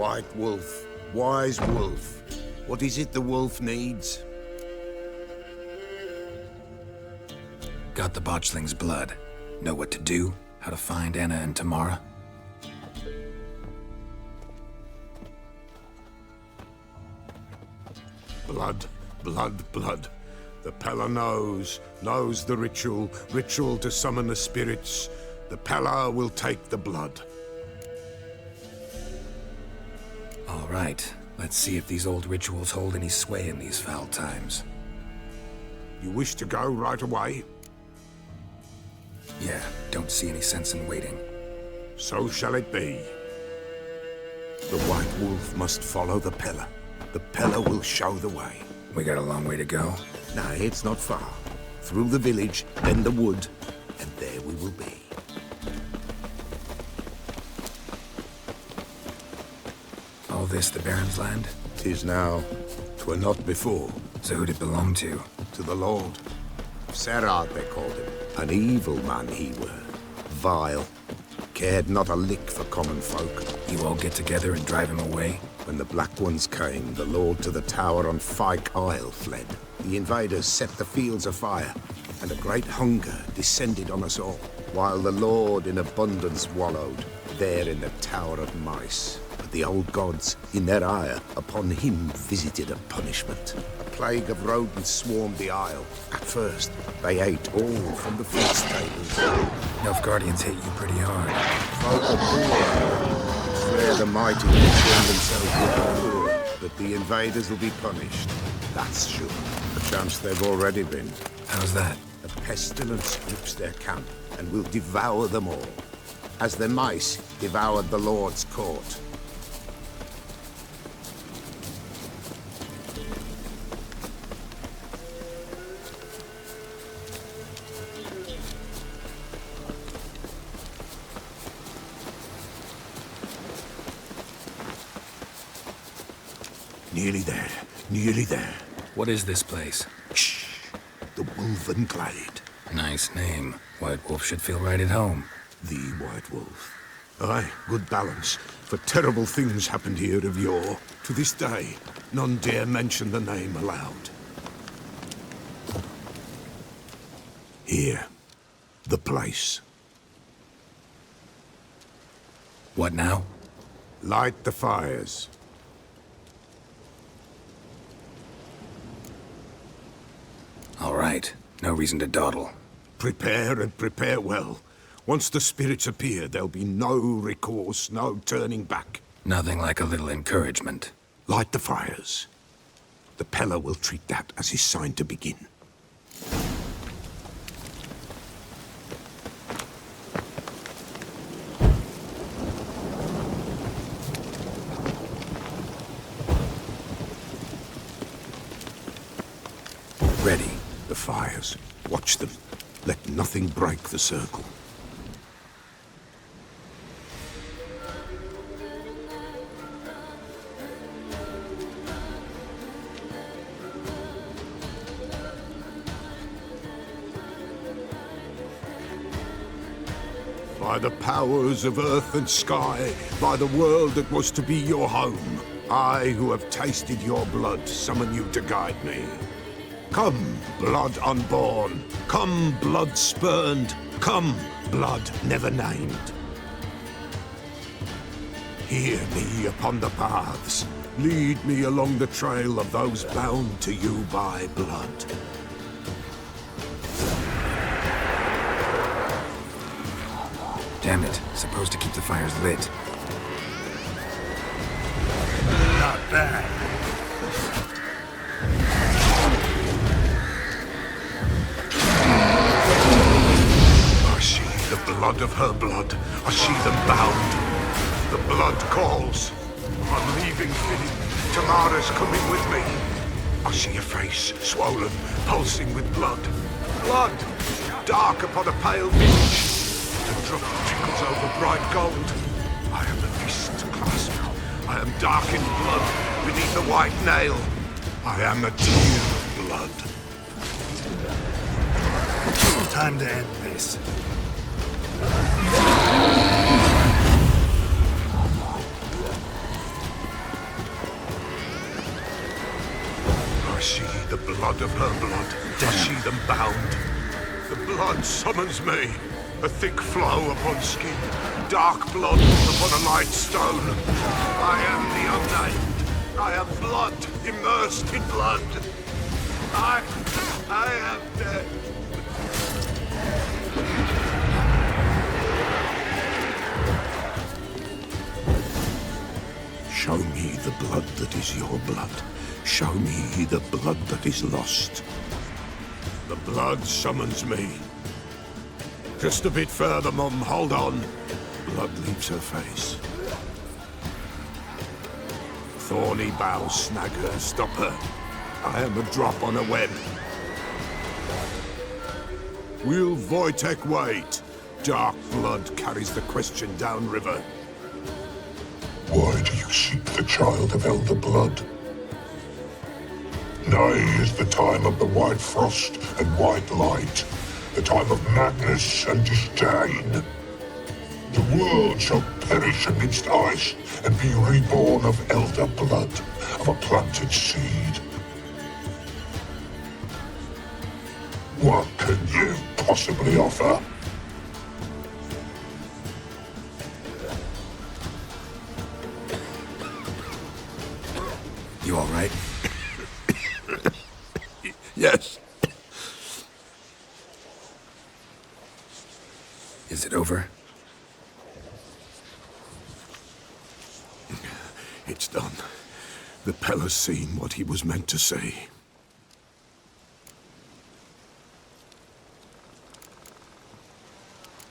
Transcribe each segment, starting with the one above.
White wolf, wise wolf. What is it the wolf needs? Got the botchling's blood. Know what to do? How to find Anna and Tamara? Blood, blood, blood. The Pella knows the ritual to summon the spirits. The Pella will take the blood. All right, let's see if these old rituals hold any sway in these foul times. You wish to go right away? Yeah, don't see any sense in waiting. So shall it be. The White Wolf must follow the Pella. The Pella will show the way. We got a long way to go. No, it's not far. Through the village, then the wood, and there we will be. All this the Baron's land? 'Tis now. 'Twere not before. So who'd it belong to? To the Lord. Serad, they called him. An evil man he were. Vile. Cared not a lick for common folk. You all get together and drive him away? When the Black Ones came, the Lord to the tower on Fyke Isle fled. The invaders set the fields afire, and a great hunger descended on us all, while the Lord in abundance wallowed, there in the Tower of Mice. But the old gods, in their ire, upon him visited a punishment. A plague of rodents swarmed the isle. At first, they ate all from the feast tables. Nilfgaardians hate you pretty hard. Folk are poor. Swear the mighty will turn themselves with the poor, but the invaders will be punished. That's sure. Perchance they've already been. How's that? A pestilence grips their camp and will devour them all, as the mice devoured the Lord's court. Nearly there, nearly there. What is this place? Shh! The Wolven Glade. Nice name. White Wolf should feel right at home. The White Wolf. Aye, good balance. For terrible things happened here of yore. To this day, none dare mention the name aloud. Here. The place. What now? Light the fires. All right. No reason to dawdle. Prepare and prepare well. Once the spirits appear, there'll be no recourse, no turning back. Nothing like a little encouragement. Light the fires. The Pella will treat that as his sign to begin. Ready. The fires. Watch them. Let nothing break the circle. By the powers of earth and sky, by the world that was to be your home, I, who have tasted your blood, summon you to guide me. Come, blood unborn. Come, blood spurned. Come, blood never named. Hear me upon the paths. Lead me along the trail of those bound to you by blood. Damn it. Supposed to keep the fires lit. Not bad. I see the blood of her blood. I see them bound. The blood calls. I'm leaving, Finny. Tamara's coming with me. I see a face, swollen, pulsing with blood. Blood! Dark upon a pale visage. The drop trickles over bright gold. I am the fist clasped. I am dark in blood beneath the white nail. I am a tear of blood. Time to end this. she the blood of her blood? I see them bound. The blood summons me. A thick flow upon skin, dark blood upon a light stone. I am the unnamed. I am blood immersed in blood. I am dead. Show me the blood that is your blood. Show me the blood that is lost. The blood summons me. Just a bit further, Mum. Hold on. Blood leaves her face. Thorny boughs snag her, stop her. I am a drop on a web. Will Wojtek wait? Dark blood carries the question downriver. Why do you seek the child of elder blood? Nigh is the time of the white frost and white light, the time of madness and disdain. The world shall perish amidst ice and be reborn of elder blood, of a planted seed. What can you possibly offer? You all right? Yes. Is it over? It's done. The Pella's seen what he was meant to say.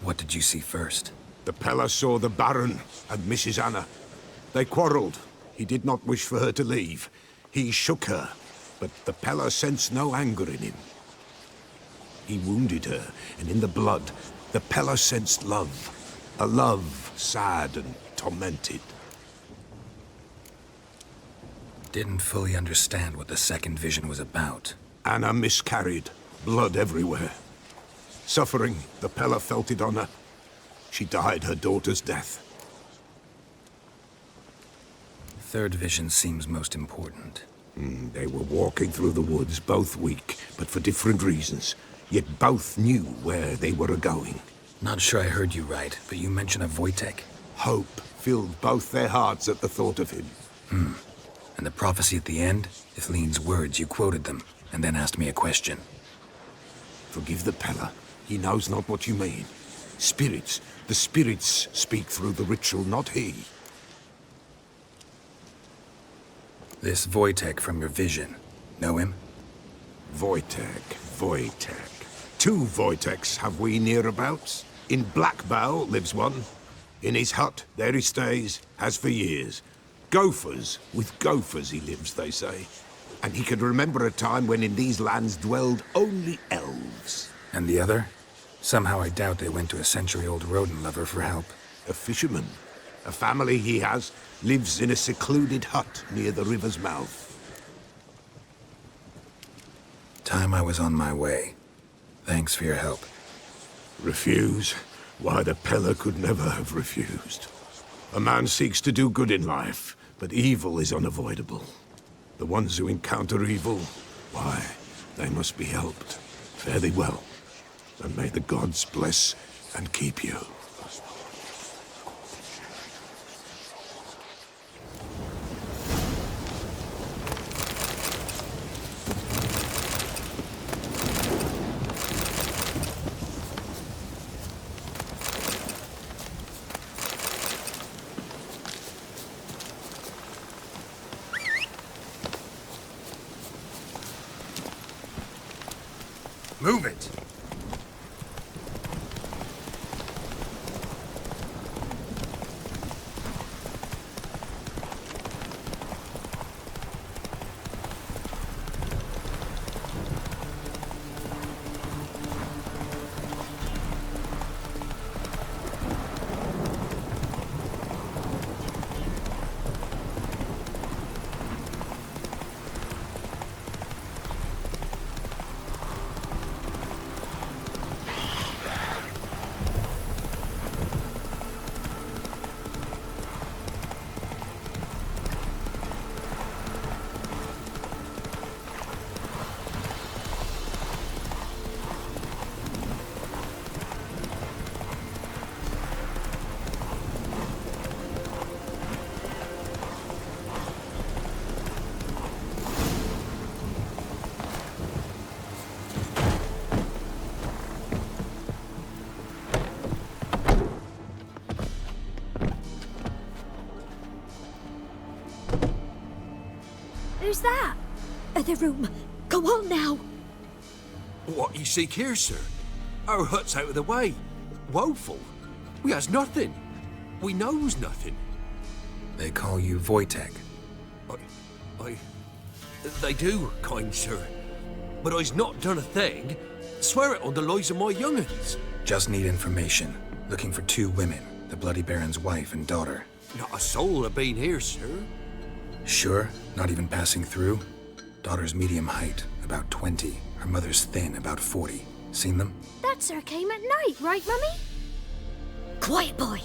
What did you see first? The Pella saw the Baron and Mrs. Anna. They quarreled. He did not wish for her to leave. He shook her, but the Pella sensed no anger in him. He wounded her, and in the blood, the Pella sensed love. A love sad and tormented. Didn't fully understand what the second vision was about. Anna miscarried, blood everywhere. Suffering, the Pella felt it on her. She died her daughter's death. Third vision seems most important. They were walking through the woods, both weak, but for different reasons. Yet both knew where they were going. Not sure I heard you right, but you mentioned a Wojtek. Hope filled both their hearts at the thought of him. And the prophecy at the end? Ithlin's words, you quoted them, and then asked me a question. Forgive the Pella. He knows not what you mean. Spirits. The spirits speak through the ritual, not he. This Wojtek from your vision. Know him? Wojtek. Two Wojteks have we nearabouts. In Blackbow lives one. In his hut, there he stays, has for years. Gophers, with gophers he lives, they say. And he can remember a time when in these lands dwelled only elves. And the other? Somehow I doubt they went to a century-old rodent lover for help. A fisherman. A family he has lives in a secluded hut near the river's mouth. Time I was on my way. Thanks for your help. Refuse? Why, the Pella could never have refused. A man seeks to do good in life, but evil is unavoidable. The ones who encounter evil, why, they must be helped. Fare thee well, and may the gods bless and keep you. Move it! Who's that? Other room. Go on now. What you seek here, sir? Our hut's out of the way. Woeful. We has nothing. We knows nothing. They call you Wojtek. They do, kind sir. But I's not done a thing. Swear it on the lives of my young'uns. Just need information. Looking for 2 women, the Bloody Baron's wife and daughter. Not a soul have been here, sir. Sure? Not even passing through? Daughter's medium height, about 20. Her mother's thin, about 40. Seen them? That sir came at night, right, Mummy? Quiet, boy.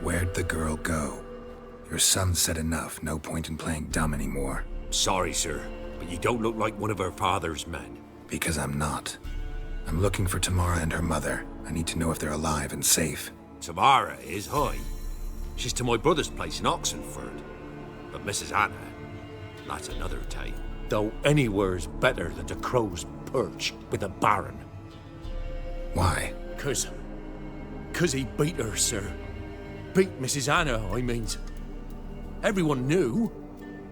Where'd the girl go? Your son said enough, no point in playing dumb anymore. Sorry, sir, but you don't look like one of her father's men. Because I'm not. I'm looking for Tamara and her mother. I need to know if they're alive and safe. Tamara is, hi. She's to my brother's place in Oxenford. But Mrs. Anna, that's another tale. Though anywhere's better than the Crow's Perch with a Baron. Why? Cause he beat her, sir. Beat Mrs. Anna, I means. Everyone knew,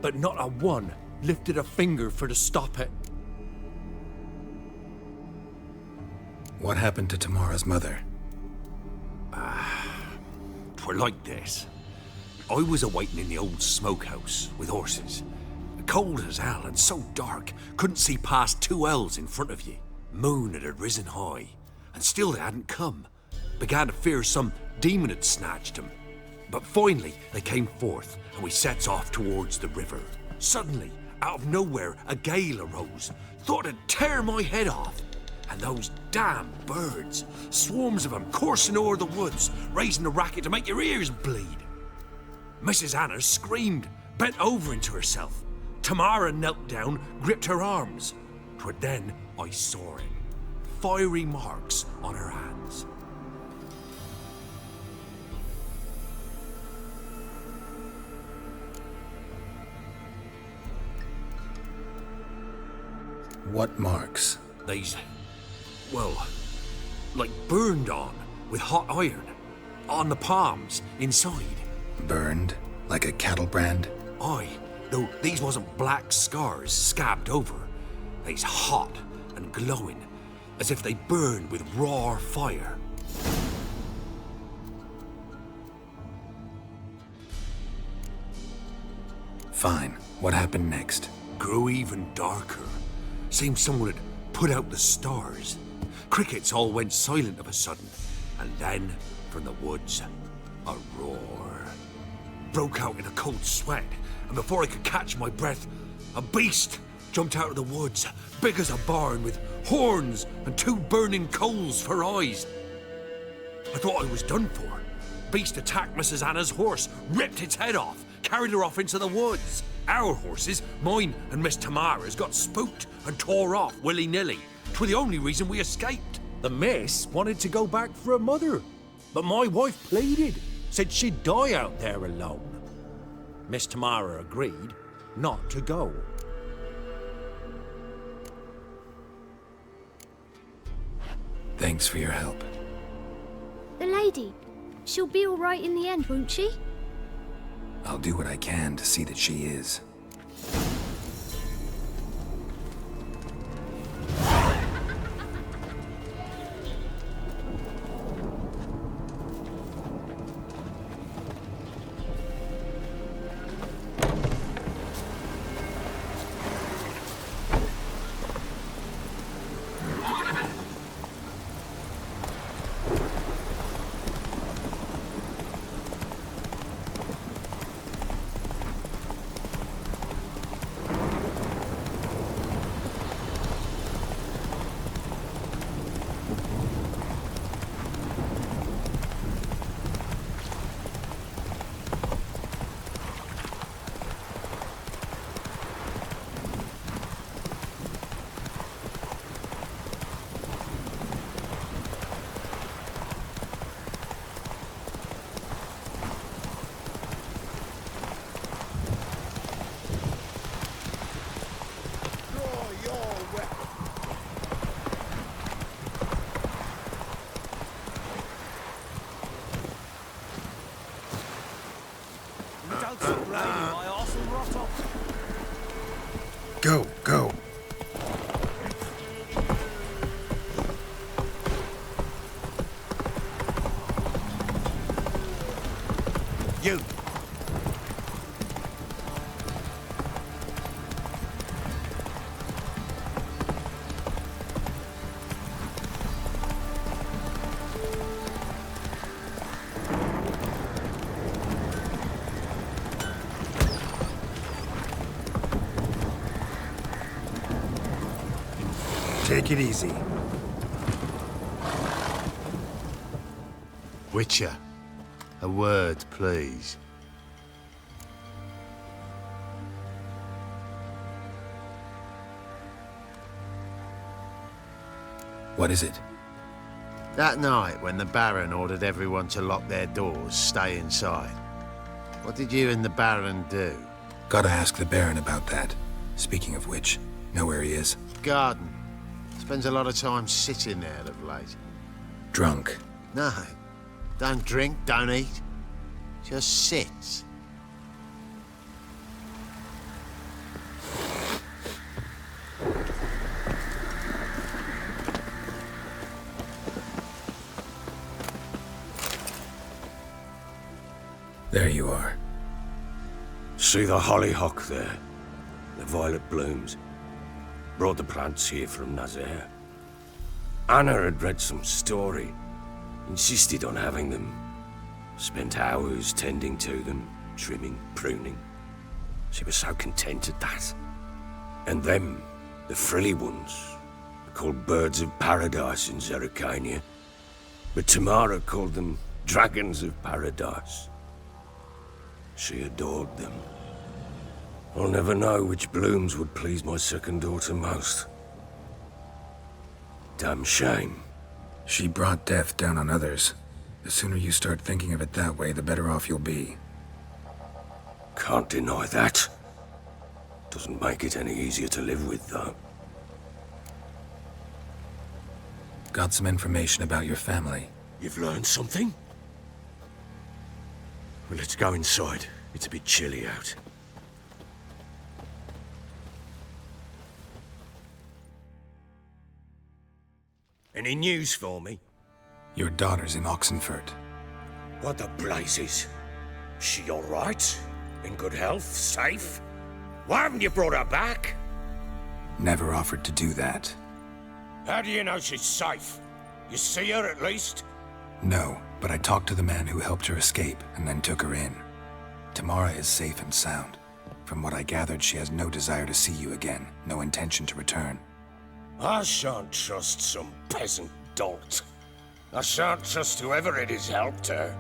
but not a one lifted a finger for to stop it. What happened to Tamara's mother? 'Twere like this. I was awaiting in the old smokehouse with horses. Cold as hell and so dark, couldn't see past 2 ells in front of ye. Moon had risen high, and still they hadn't come. Began to fear some demon had snatched them. But finally, they came forth, and we sets off towards the river. Suddenly, out of nowhere, a gale arose. Thought it'd tear my head off. And those damn birds, swarms of them coursing o'er the woods, raising a racket to make your ears bleed. Mrs. Anna screamed, bent over into herself. Tamara knelt down, gripped her arms. 'Twere then I saw it. Fiery marks on her hands. What marks? They's, well, like burned on with hot iron. On the palms, inside. Burned? Like a cattle brand? Aye, though these wasn't black scars scabbed over. They's hot and glowing, as if they burned with raw fire. Fine. What happened next? Grew even darker. Seemed someone had put out the stars. Crickets all went silent of a sudden, and then, from the woods, a roar. Broke out in a cold sweat, and before I could catch my breath, a beast jumped out of the woods, big as a barn, with horns and 2 burning coals for eyes. I thought I was done for. Beast attacked Mrs. Anna's horse, ripped its head off, carried her off into the woods. Our horses, mine and Miss Tamara's, got spooked and tore off willy-nilly. 'Twere the only reason we escaped. The miss wanted to go back for her mother, but my wife pleaded, said she'd die out there alone. Miss Tamara agreed not to go. Thanks for your help. The lady. She'll be all right in the end, won't she? I'll do what I can to see that she is. Go, go. You! Take it easy. Witcher, a word, please. What is it? That night when the Baron ordered everyone to lock their doors, stay inside. What did you and the Baron do? Gotta ask the Baron about that. Speaking of which, know where he is? Garden. Spends a lot of time sitting there of late. Drunk. No. Don't drink, don't eat. Just sits. There you are. See the hollyhock there? The violet blooms. Brought the plants here from Nazaire. Anna had read some story. Insisted on having them. Spent hours tending to them, trimming, pruning. She was so content at that. And them, the frilly ones, are called birds of paradise in Zerrikania. But Tamara called them dragons of paradise. She adored them. I'll never know which blooms would please my second daughter most. Damn shame. She brought death down on others. The sooner you start thinking of it that way, the better off you'll be. Can't deny that. Doesn't make it any easier to live with, though. Got some information about your family. You've learned something? Well, let's go inside. It's a bit chilly out. Any news for me? Your daughter's in Oxenfurt. What the blazes? She all right? In good health? Safe? Why haven't you brought her back? Never offered to do that. How do you know she's safe? You see her at least? No, but I talked to the man who helped her escape and then took her in. Tamara is safe and sound. From what I gathered, she has no desire to see you again, no intention to return. I shan't trust some peasant dolt. I shan't trust whoever it is helped her.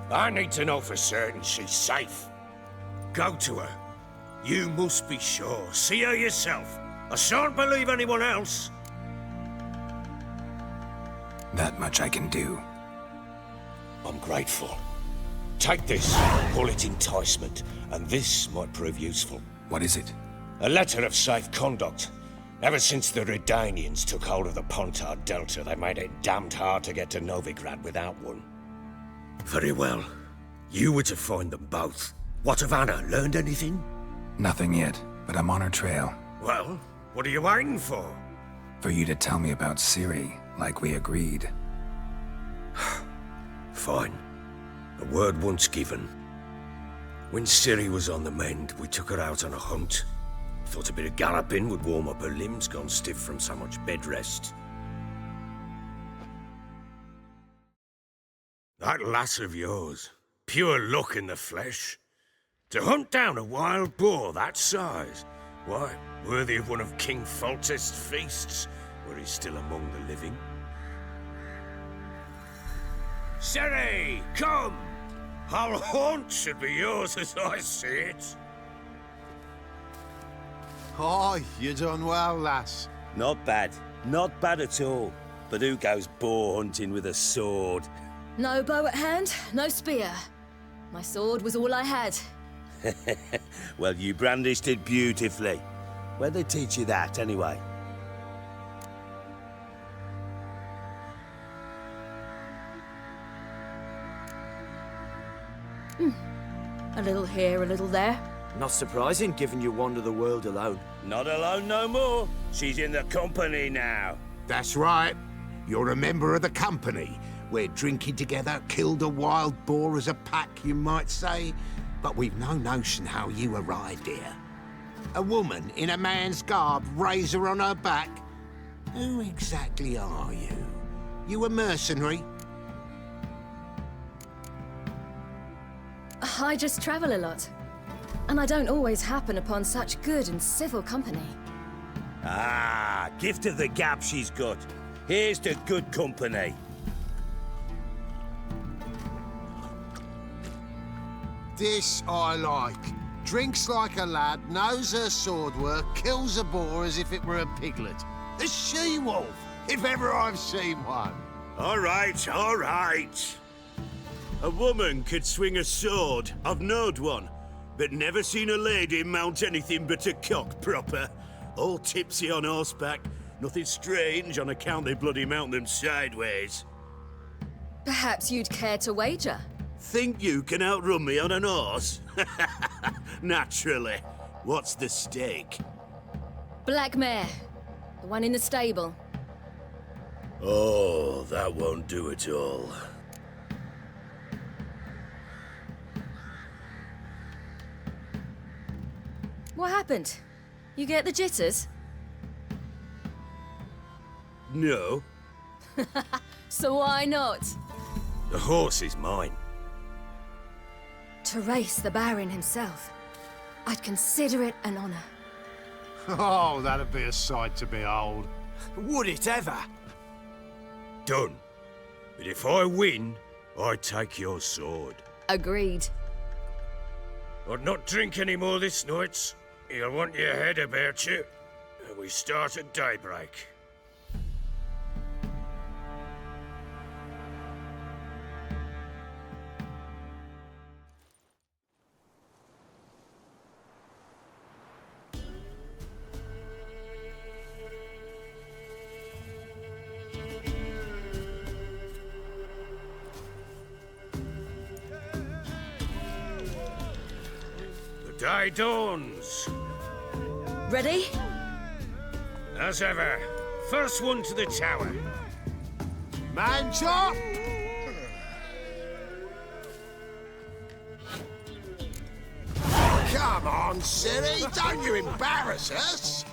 I need to know for certain she's safe. Go to her. You must be sure. See her yourself. I shan't believe anyone else. That much I can do. I'm grateful. Take this, call it enticement, and this might prove useful. What is it? A letter of safe conduct. Ever since the Redanians took hold of the Pontard Delta, they made it damned hard to get to Novigrad without one. Very well. You were to find them both. What of Anna? Learned anything? Nothing yet, but I'm on her trail. Well, what are you waiting for? For you to tell me about Ciri, like we agreed. Fine. A word once given. When Ciri was on the mend, we took her out on a hunt. Thought a bit of galloping would warm up her limbs, gone stiff from so much bed rest. That lass of yours, pure luck in the flesh. To hunt down a wild boar that size, why, worthy of one of King Foltest's feasts, where he's still among the living. Ciri, come! Our haunt should be yours as I see it. Oh, you done well, lass. Not bad. Not bad at all. But who goes boar hunting with a sword? No bow at hand, no spear. My sword was all I had. Well, you brandished it beautifully. Where'd they teach you that, anyway? A little here, a little there. Not surprising, given you wander the world alone. Not alone no more. She's in the company now. That's right. You're a member of the company. We're drinking together, killed a wild boar as a pack, you might say. But we've no notion how you arrived here. A woman in a man's garb, razor on her back. Who exactly are you? You a mercenary? I just travel a lot. And I don't always happen upon such good and civil company. Ah, gift of the gab she's got. Here's to good company. This I like. Drinks like a lad, knows her sword work, kills a boar as if it were a piglet. A she-wolf, if ever I've seen one. All right, all right. A woman could swing a sword. I've knowed one. But never seen a lady mount anything but a cock proper. All tipsy on horseback. Nothing strange on account they bloody mount them sideways. Perhaps you'd care to wager? Think you can outrun me on an horse? Naturally. What's the stake? Black mare. The one in the stable. Oh, that won't do at all. What happened? You get the jitters? No. So why not? The horse is mine. To race the Baron himself. I'd consider it an honor. Oh, that'd be a sight to behold. Would it ever? Done. But if I win, I take your sword. Agreed. I'd not drink any more this night. You'll want your head about you. And we start at daybreak. The day dawns. Ready? As ever, first one to the tower. Man chop! Come on, silly, don't you embarrass us!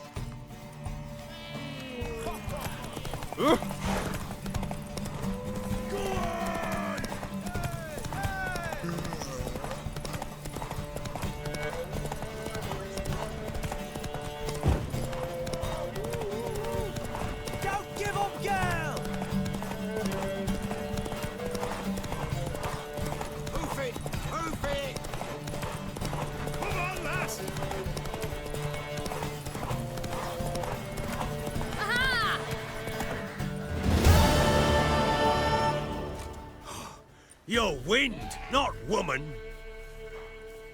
Don't give up, girl! Hoof it! Hoof it! Come on, lass! You're wind, not woman.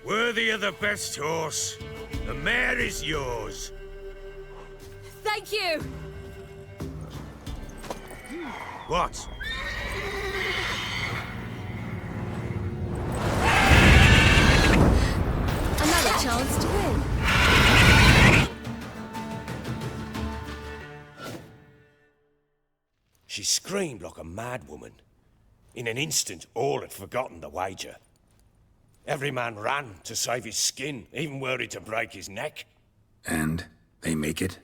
Worthy of the best horse. The mare is yours. Thank you! What? Another chance to win. She screamed like a mad woman. In an instant, all had forgotten the wager. Every man ran to save his skin, even worried to break his neck. And they make it?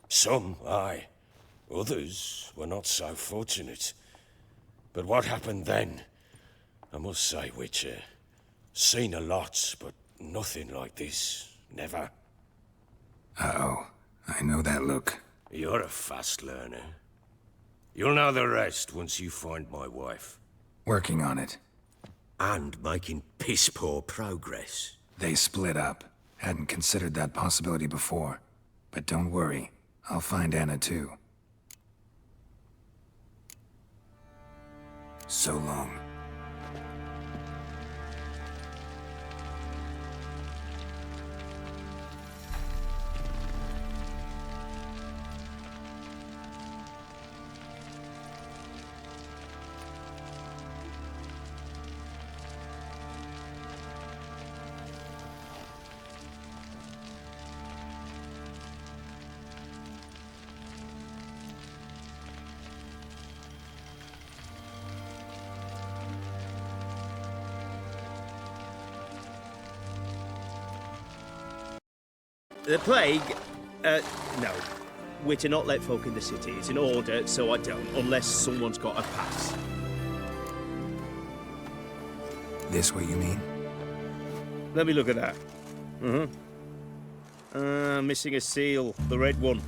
Some, aye. Others were not so fortunate. But what happened then? I must say, Witcher, seen a lot, but nothing like this. Never. Uh-oh. I know that look. You're a fast learner. You'll know the rest once you find my wife. Working on it. And making piss-poor progress. They split up. Hadn't considered that possibility before. But don't worry. I'll find Anna too. So long. The plague? No. We're to not let folk in the city. It's an order, so I don't, unless someone's got a pass. This way, you mean? Let me look at that. Missing a seal. The red one.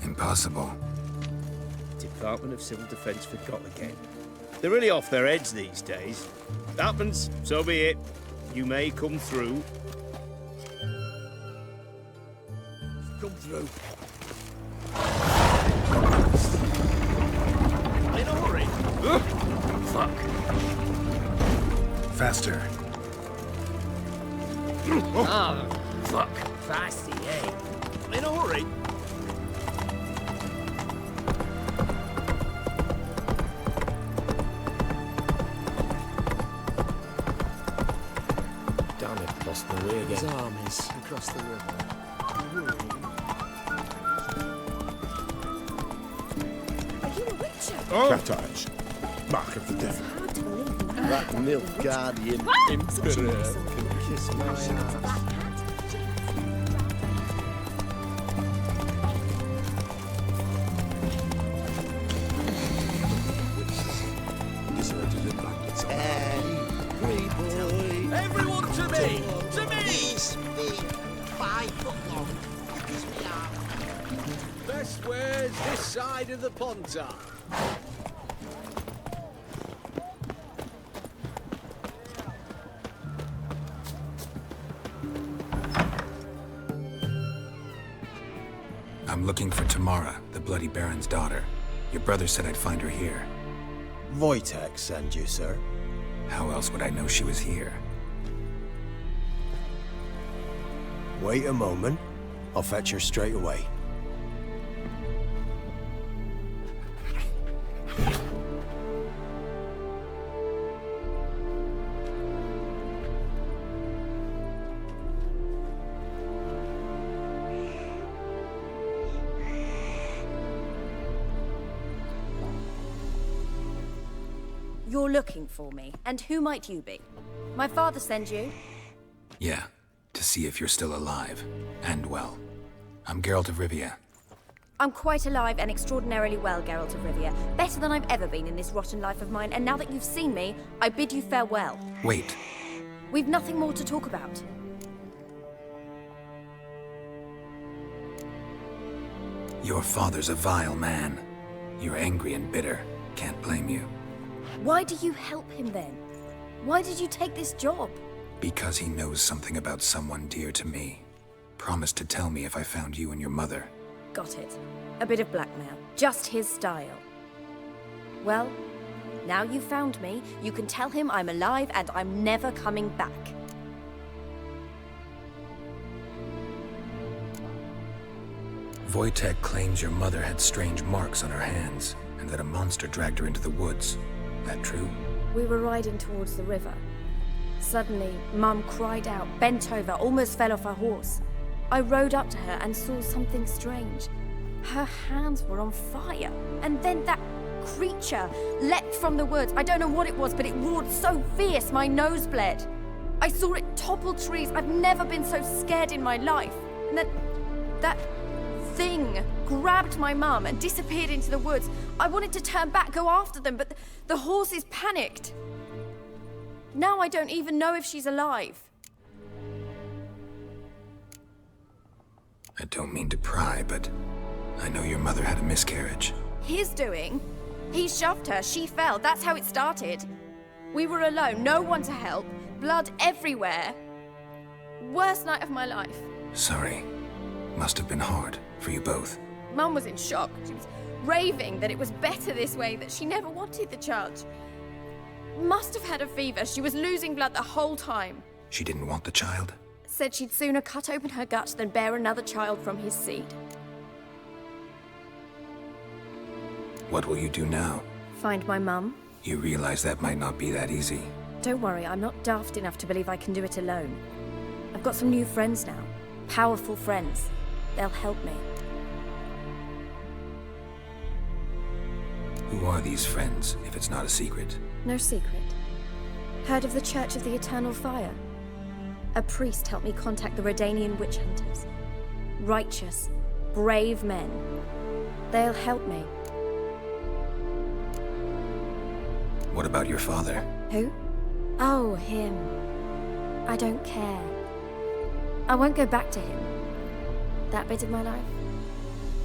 Impossible. Department of Civil Defence forgot again. They're really off their heads these days. Happens, so be it. You may come through. Come through. In a hurry. Fuck. Faster. Ah, fuck. Fasty, eh? In a hurry. Damn it, lost the way again. His armies across the river. Are you a witcher? Cat eyes. Mark of the devil. Hard to believe now. That milk guardian Such a emperor nice can kiss my ass. black cat. Everyone to me! To me! This big, 5 foot long. You kiss me out. Best wares this side of the Pontar. I'm looking for Tamara, the Bloody Baron's daughter. Your brother said I'd find her here. Wojtek send you, sir. How else would I know she was here? Wait a moment. I'll fetch her straight away. You're looking for me, and who might you be? My father sent you? Yeah, to see if you're still alive. And well. I'm Geralt of Rivia. I'm quite alive and extraordinarily well, Geralt of Rivia. Better than I've ever been in this rotten life of mine, and now that you've seen me, I bid you farewell. Wait. We've nothing more to talk about. Your father's a vile man. You're angry and bitter. Can't blame you. Why do you help him then? Why did you take this job? Because he knows something about someone dear to me. Promised to tell me if I found you and your mother. Got it. A bit of blackmail. Just his style. Well, now you've found me, you can tell him I'm alive and I'm never coming back. Wojtek claims your mother had strange marks on her hands, and that a monster dragged her into the woods. That true? We were riding towards the river. Suddenly, Mum cried out, bent over, almost fell off her horse. I rode up to her and saw something strange. Her hands were on fire, and then that creature leapt from the woods. I don't know what it was, but it roared so fierce my nose bled. I saw it topple trees. I've never been so scared in my life. And then that thing grabbed my mum and disappeared into the woods. I wanted to turn back, go after them, but the horses panicked. Now I don't even know if she's alive. I don't mean to pry, but I know your mother had a miscarriage. His doing? He shoved her, she fell, that's how it started. We were alone, no one to help, blood everywhere. Worst night of my life. Sorry. Must have been hard for you both. Mum was in shock. She was raving that it was better this way, that she never wanted the child. Must have had a fever. She was losing blood the whole time. She didn't want the child? Said she'd sooner cut open her gut than bear another child from his seed. What will you do now? Find my mum. You realize that might not be that easy. Don't worry, I'm not daft enough to believe I can do it alone. I've got some new friends now. Powerful friends. They'll help me. Who are these friends, if it's not a secret? No secret. Heard of the Church of the Eternal Fire? A priest helped me contact the Redanian witch hunters. righteous, brave men. They'll help me. What about your father? Who? Oh, him. I don't care. I won't go back to him. That bit of my life?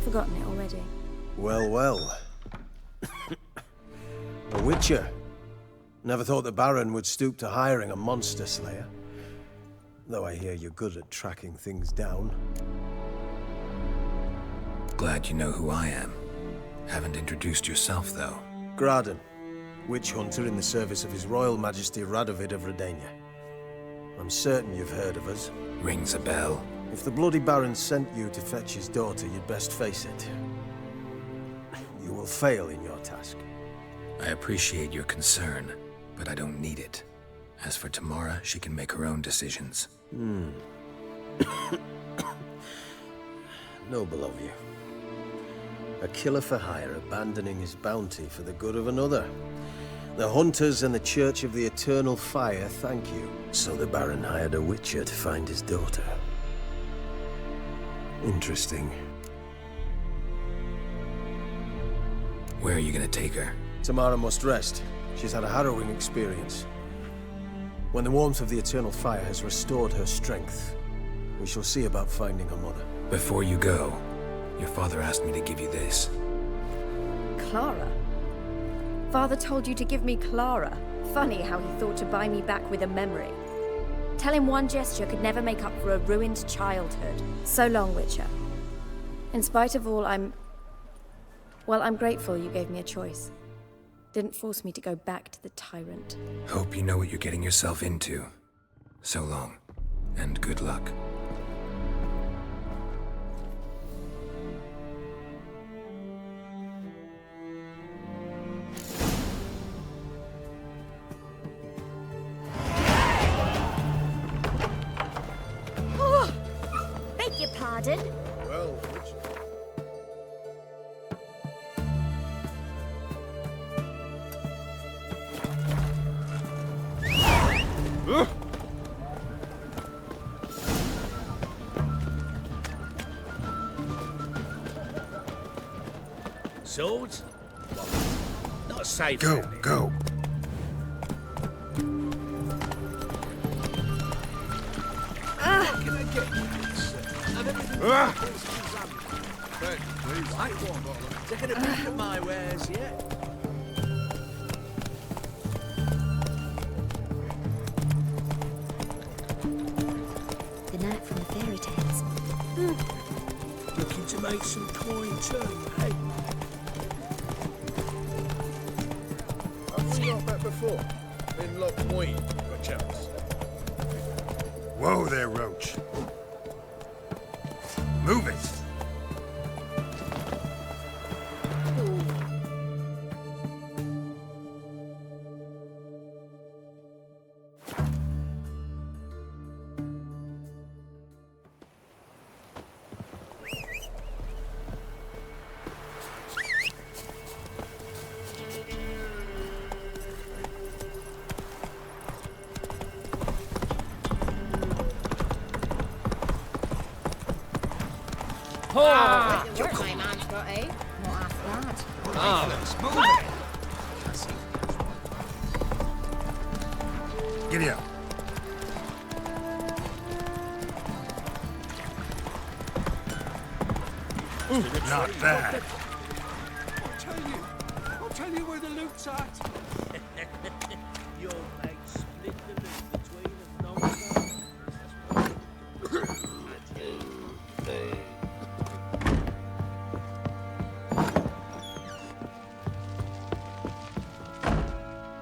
Forgotten it already. Well, well. A witcher. Never thought the Baron would stoop to hiring a monster slayer. Though I hear you're good at tracking things down. Glad you know who I am. Haven't introduced yourself, though. Graden, witch hunter in the service of His Royal Majesty Radovid of Redania. I'm certain you've heard of us. Rings a bell. If the Bloody Baron sent you to fetch his daughter, you'd best face it. You will fail in your task. I appreciate your concern, but I don't need it. As for Tamara, she can make her own decisions. Noble of you. A killer for hire abandoning his bounty for the good of another. The Hunters and the Church of the Eternal Fire thank you. So the Baron hired a witcher to find his daughter. Interesting. Where are you gonna take her? Tamara must rest. She's had a harrowing experience. When the warmth of the Eternal Fire has restored her strength, we shall see about finding her mother. Before you go, your father asked me to give you this. Clara? Father told you to give me Clara. Funny how he thought to buy me back with a memory. Tell him one gesture could never make up for a ruined childhood. So long, Witcher. In spite of all, I'm grateful you gave me a choice. Didn't force me to go back to the tyrant. Hope you know what you're getting yourself into. So long, and good luck. Oh, beg your pardon. Well, Swords? Not safe. Go, go. Can I get Right one. Taking a peek at my wares yet? The knight from the fairy tales. Looking to make some coin too, hey? I've seen off that before. In Loch Moyne, perchance. Whoa there, Roach. Move it. Your my man's got a. Not half bad. Giddy up. Not bad. I'll tell you where the loot's at. Your mate split the loot between us,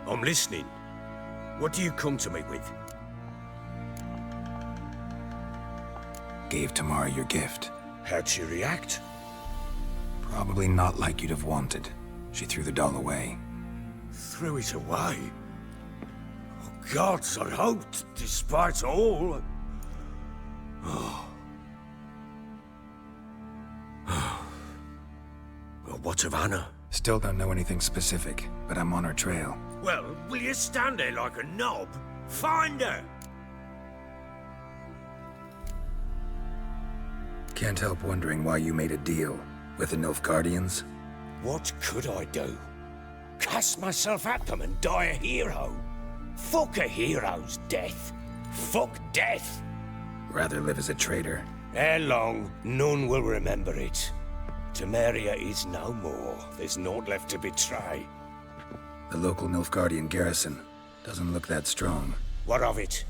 I'm listening. What do you come to me with? Gave Tamara your gift. How'd she react? Probably not like you'd have wanted. She threw the doll away. Threw it away? Oh, gods, I hoped, despite all... Oh. Well, what of Anna? Still don't know anything specific, but I'm on her trail. Well, will you stand there like a knob? Find her! Can't help wondering why you made a deal with the Nilfgaardians. What could I do? Cast myself at them and die a hero? Fuck a hero's death. Fuck death. Rather live as a traitor. Ere long, none will remember it. Temeria is no more. There's naught left to betray. The local Nilfgaardian garrison doesn't look that strong. What of it?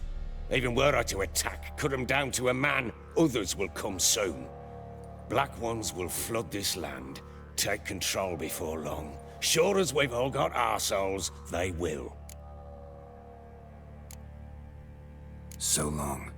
Even were I to attack, cut them down to a man, others will come soon. Black Ones will flood this land, take control before long. Sure as we've all got arseholes, they will. So long.